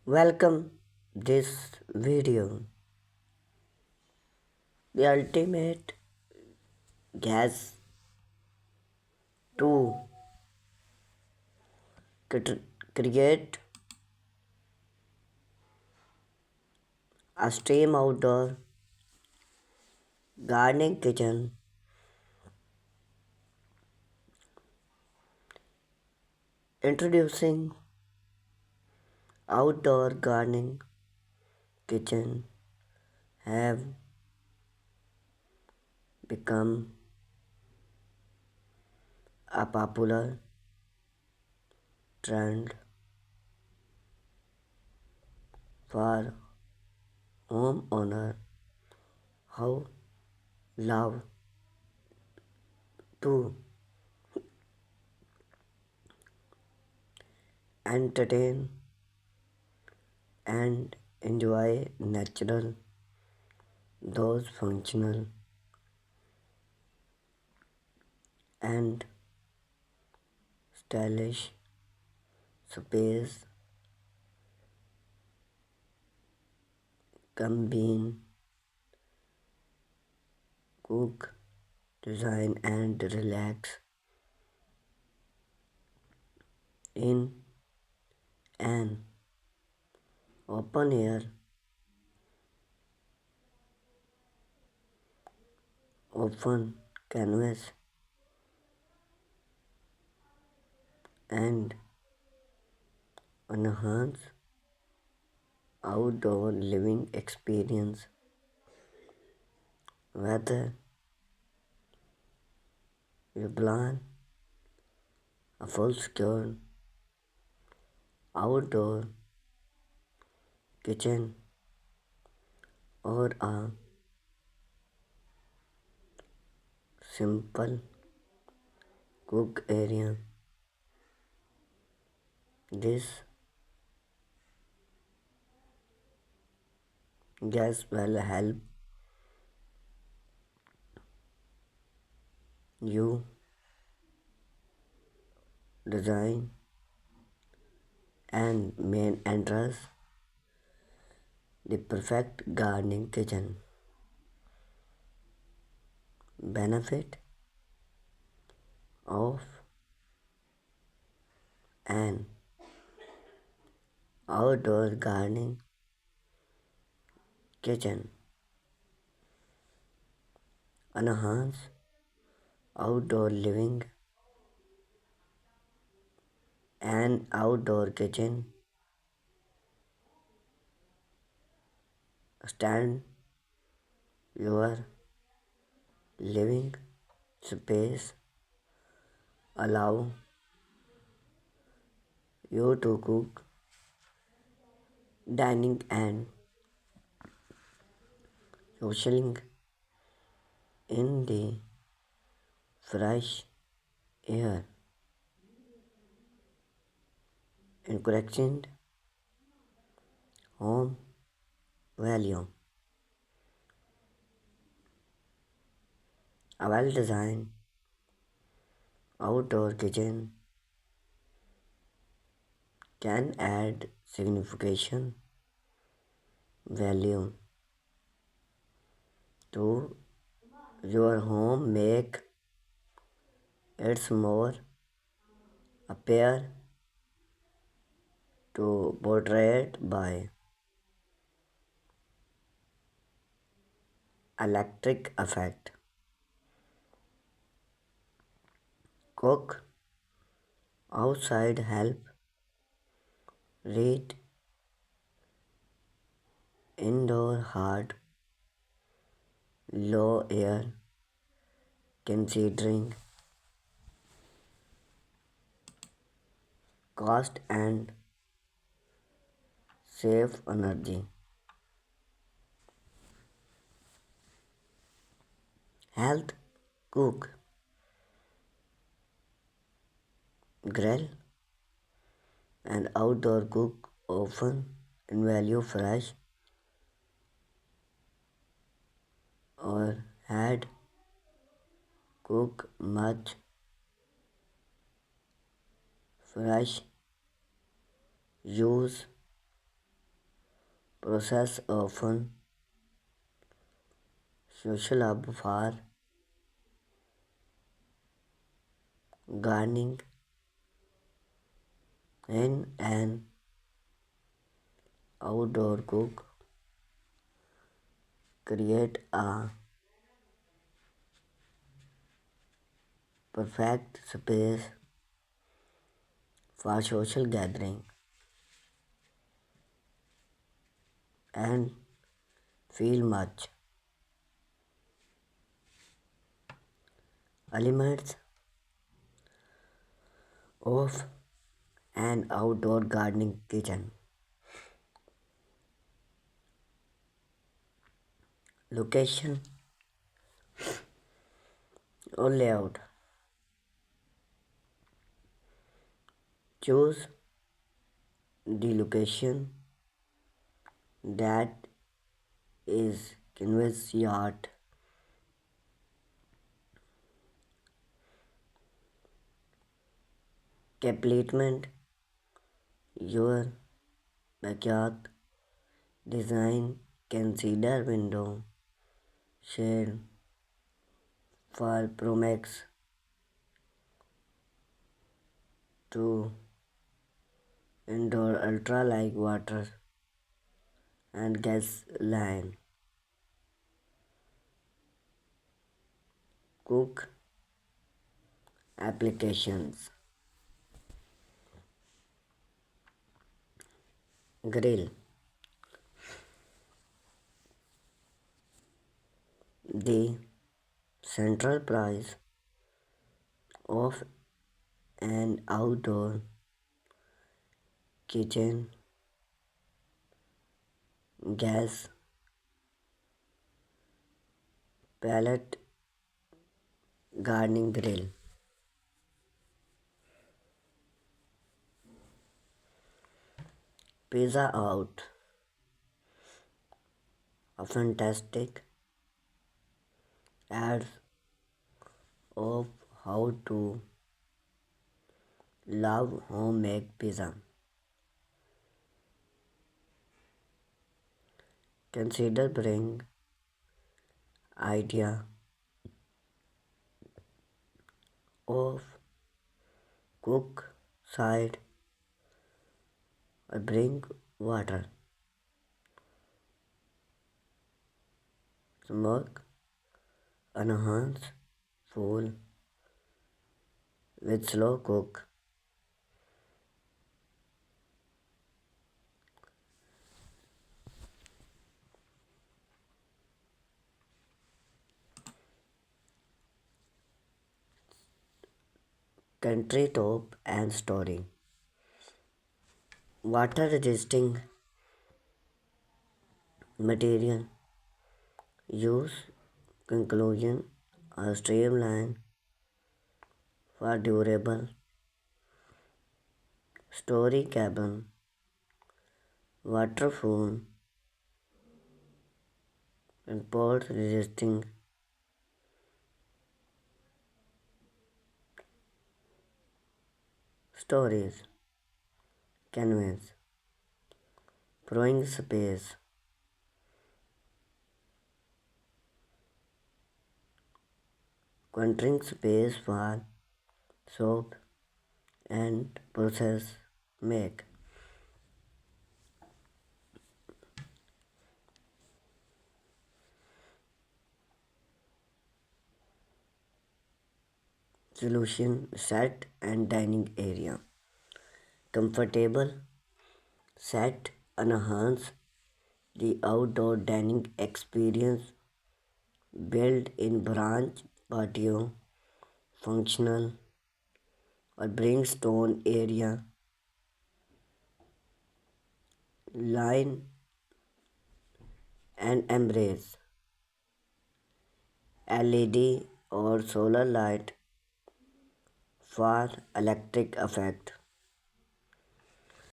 Welcome this video. The ultimate gas to create a steam outdoor gardening kitchen. Introducing outdoor gardening kitchen have become a popular trend for homeowner who love to entertain and enjoy natural, those functional and stylish space combine cook, design and relax in an open air, open canvas and enhance outdoor living experience. Whether you plan a full-scale outdoor kitchen or a simple cook area, this gas will help you design and main entrance the perfect gardening kitchen. Benefit of an outdoor gardening kitchen: enhance outdoor living. An outdoor kitchen stand your living space, allow you to cook, dining and socializing in the fresh air, encouraging home value. A well-designed outdoor kitchen can add significant value to your home, make it more appear to portrait by electric effect. Cook outside help read indoor hard low air considering cost and save energy. Health: cook, grill and outdoor cook often in value fresh or had cook much fresh use process often social hub for gardening in an outdoor cook create a perfect space for social gathering and feel much elements of an outdoor gardening kitchen. Location or layout. Choose the location that is canvas yard, complement your backyard design. Consider window shade for Promax to indoor ultra like water and gas line. Cook applications. Grill. The central price of an outdoor kitchen gas pallet gardening grill. Pizza out. A fantastic ads of how to love homemade pizza. Consider bring idea of cook side or bring water. Smoke enhance full with slow cook. Country top and storing. Water resisting material. Use conclusion or streamline for durable story cabin. Waterproof and port resisting stories. Canvas. Throwing space. Quantering space for soap and process make. Solution set and dining area. Comfortable set enhance the outdoor dining experience. Built in branch patio functional or bring stone area line and embrace LED or solar light for electric effect.